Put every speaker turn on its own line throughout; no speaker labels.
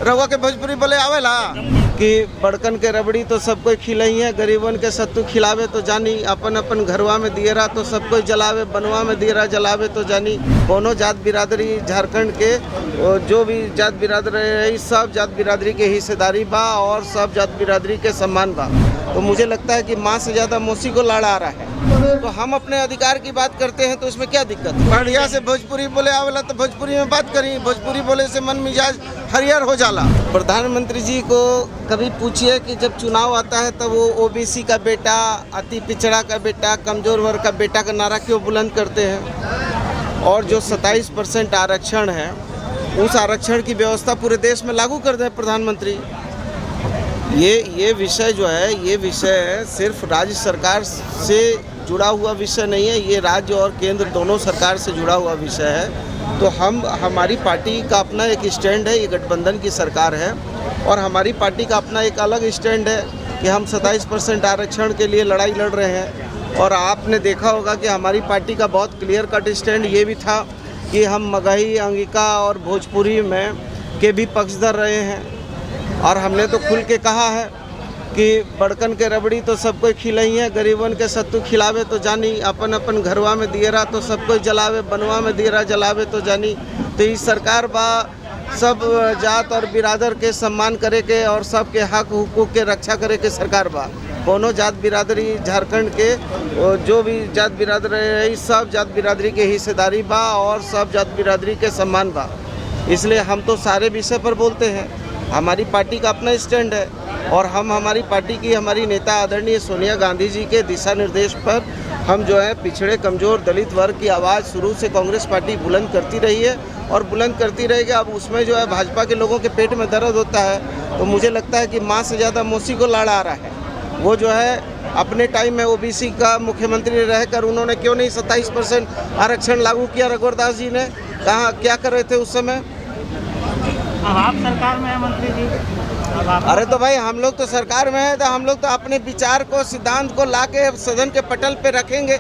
रउआ के भोजपुरी बोले आवेला कि बड़कन के रबड़ी तो सबको खिलाई है, गरीबन के सत्तू खिलावे तो जानी, अपन अपन घरवा में दियरा तो सबको जलावे, बनवा में दियरा जलावे तो जानी। कोनो जात बिरादरी झारखंड के जो भी जात बिरादरी है, सब जात बिरादरी के हिस्सेदारी बा और सब जात बिरादरी के सम्मान बा। तो मुझे लगता है कि माँ से ज़्यादा मौसी को लाड़ा आ रहा है। तो हम अपने अधिकार की बात करते हैं तो इसमें क्या दिक्कत है? बढ़िया से भोजपुरी बोले आवेला तो भोजपुरी में बात करी, भोजपुरी बोले से मन मिजाज हरियर हो जाला। प्रधानमंत्री जी को कभी पूछिए कि जब चुनाव आता है तब वो ओबीसी का बेटा, अति पिछड़ा का बेटा, कमजोर वर्ग का बेटा का नारा क्यों बुलंद करते हैं? और जो 27% आरक्षण है, उस आरक्षण की व्यवस्था पूरे देश में लागू कर दें प्रधानमंत्री। ये विषय जो है, ये विषय सिर्फ राज्य सरकार से जुड़ा हुआ विषय नहीं है, ये राज्य और केंद्र दोनों सरकार से जुड़ा हुआ विषय है। तो हमारी पार्टी का अपना एक स्टैंड है, ये गठबंधन की सरकार है, और हमारी पार्टी का अपना एक अलग स्टैंड है कि हम 27% आरक्षण के लिए लड़ाई लड़ रहे हैं। और आपने देखा होगा कि हमारी पार्टी का बहुत क्लियर कट स्टैंड ये भी था कि हम मगही, अंगिका और भोजपुरी में के भी पक्षधर रहे हैं। और हमने तो खुल के कहा है कि बड़कन के रबड़ी तो सबको खिलाई है, गरीबन के सत्तू खिलावे तो जानी, अपन अपन घरवा में दियरा तो सबको जलावे, बनवा में दियरा जलावे तो जानी। तो इस सरकार बा सब जात और बिरादर के सम्मान करे के और सबके हक हुकूक के रक्षा करे के सरकार बा। कोनो जात बिरादरी झारखंड के जो भी जात बिरादरी है, सब जात बिरादरी के हिस्सेदारी बा और सब जात बिरादरी के सम्मान बा। इसलिए हम तो सारे विषय पर बोलते हैं, हमारी पार्टी का अपना स्टैंड है। और हम हमारी पार्टी की, हमारी नेता आदरणीय सोनिया गांधी जी के दिशा निर्देश पर हम जो है पिछड़े, कमज़ोर, दलित वर्ग की आवाज़ शुरू से कांग्रेस पार्टी बुलंद करती रही है और बुलंद करती रहेगी। अब उसमें जो है भाजपा के लोगों के पेट में दर्द होता है, तो मुझे लगता है कि माँ से ज़्यादा मौसी को लाड़ा आ रहा है। वो जो है अपने टाइम में ओबीसी का मुख्यमंत्री रहकर उन्होंने क्यों नहीं 27% आरक्षण लागू किया? रघुवर जी ने कहा, क्या कर रहे थे उस समय?
अब आप सरकार में है मंत्री जी।
अरे तो भाई हम लोग तो सरकार में है, तो हम लोग तो अपने विचार को, सिद्धांत को लाके सदन के पटल पे रखेंगे।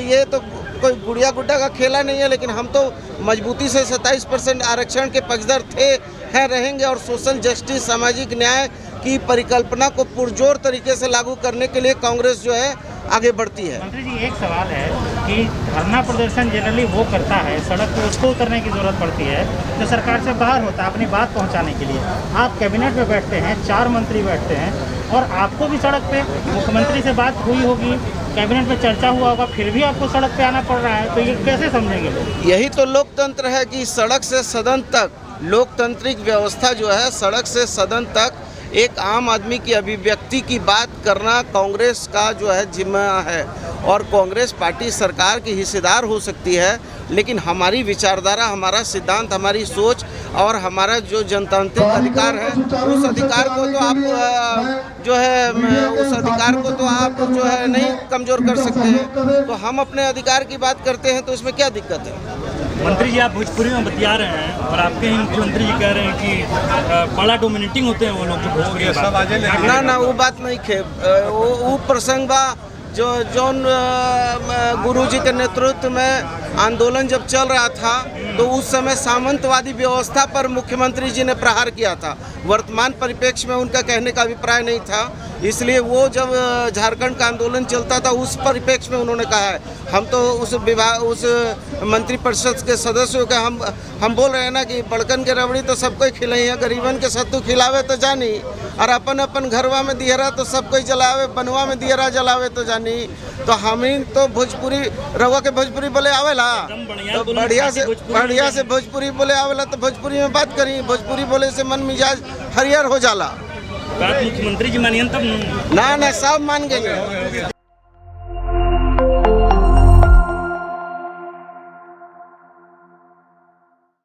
ये तो कोई गुड़िया गुड्डा का खेला नहीं है। लेकिन हम तो मजबूती से 27% आरक्षण के पक्षधर थे, हैं, रहेंगे। और सोशल जस्टिस, सामाजिक न्याय की परिकल्पना को पुरजोर तरीके से लागू करने के लिए कांग्रेस जो है आगे बढ़ती है।
मंत्री जी, एक सवाल है कि धरना प्रदर्शन जनरली वो करता है, सड़क पर उसको उतरने की ज़रूरत पड़ती है जो सरकार से बाहर होता है अपनी बात पहुंचाने के लिए। आप कैबिनेट में बैठते हैं, 4 मंत्री बैठते हैं, और आपको भी सड़क पे मुख्यमंत्री से बात हुई होगी, कैबिनेट में चर्चा हुआ होगा, फिर भी आपको सड़क पे आना पड़ रहा है, तो ये कैसे समझेंगे लोग?
यही तो लोकतंत्र है कि सड़क से सदन तक, लोकतांत्रिक व्यवस्था जो है, सड़क से सदन तक एक आम आदमी की अभिव्यक्ति की बात करना कांग्रेस का जो है जिम्मा है। और कांग्रेस पार्टी सरकार की हिस्सेदार हो सकती है, लेकिन हमारी विचारधारा, हमारा सिद्धांत, हमारी सोच और हमारा जो जनतांत्रिक अधिकार है, उस अधिकार को तो आप जो है उस अधिकार को तो आप जो है नहीं कमज़ोर कर सकते हैं। तो हम अपने अधिकार की बात करते हैं तो इसमें क्या दिक्कत है?
मंत्री जी, आप भोजपुरी में बतिया रहे हैं और आपके ही मुख्यमंत्री जी कह रहे हैं कि बड़ा डोमिनेटिंग होते हैं वो लोग जो भोजपुरी सब
ना वो बात नहीं खे, वो प्रसंग बा जो जौन गुरुजी के नेतृत्व में आंदोलन जब चल रहा था, तो उस समय सामंतवादी व्यवस्था पर मुख्यमंत्री जी ने प्रहार किया था। वर्तमान परिप्रेक्ष्य में उनका कहने का अभिप्राय नहीं था, इसलिए वो जब झारखंड का आंदोलन चलता था उस परिप्रेक्ष्य में उन्होंने कहा है। हम तो उस मंत्रिपरिषद के सदस्यों का हम बोल रहे हैं ना कि बड़कन के रबड़ी तो सबको खिलाई है, गरीबन के सत्तू खिलावे तो जानी, और अपन अपन घरवा में दियरा तो सबको जलावे, बनवा में दियरा जलावे तो जानी। तो हम ही तो भोजपुरी, रउआ के भोजपुरी बोले आवेला तो बढ़िया से भोजपुरी बोले आवेला तो भोजपुरी में बात करी, भोजपुरी बोले से मन मिजाज हरियर हो जाला।
मुख्यमंत्री जी मानिए तब
ना सब मान गए।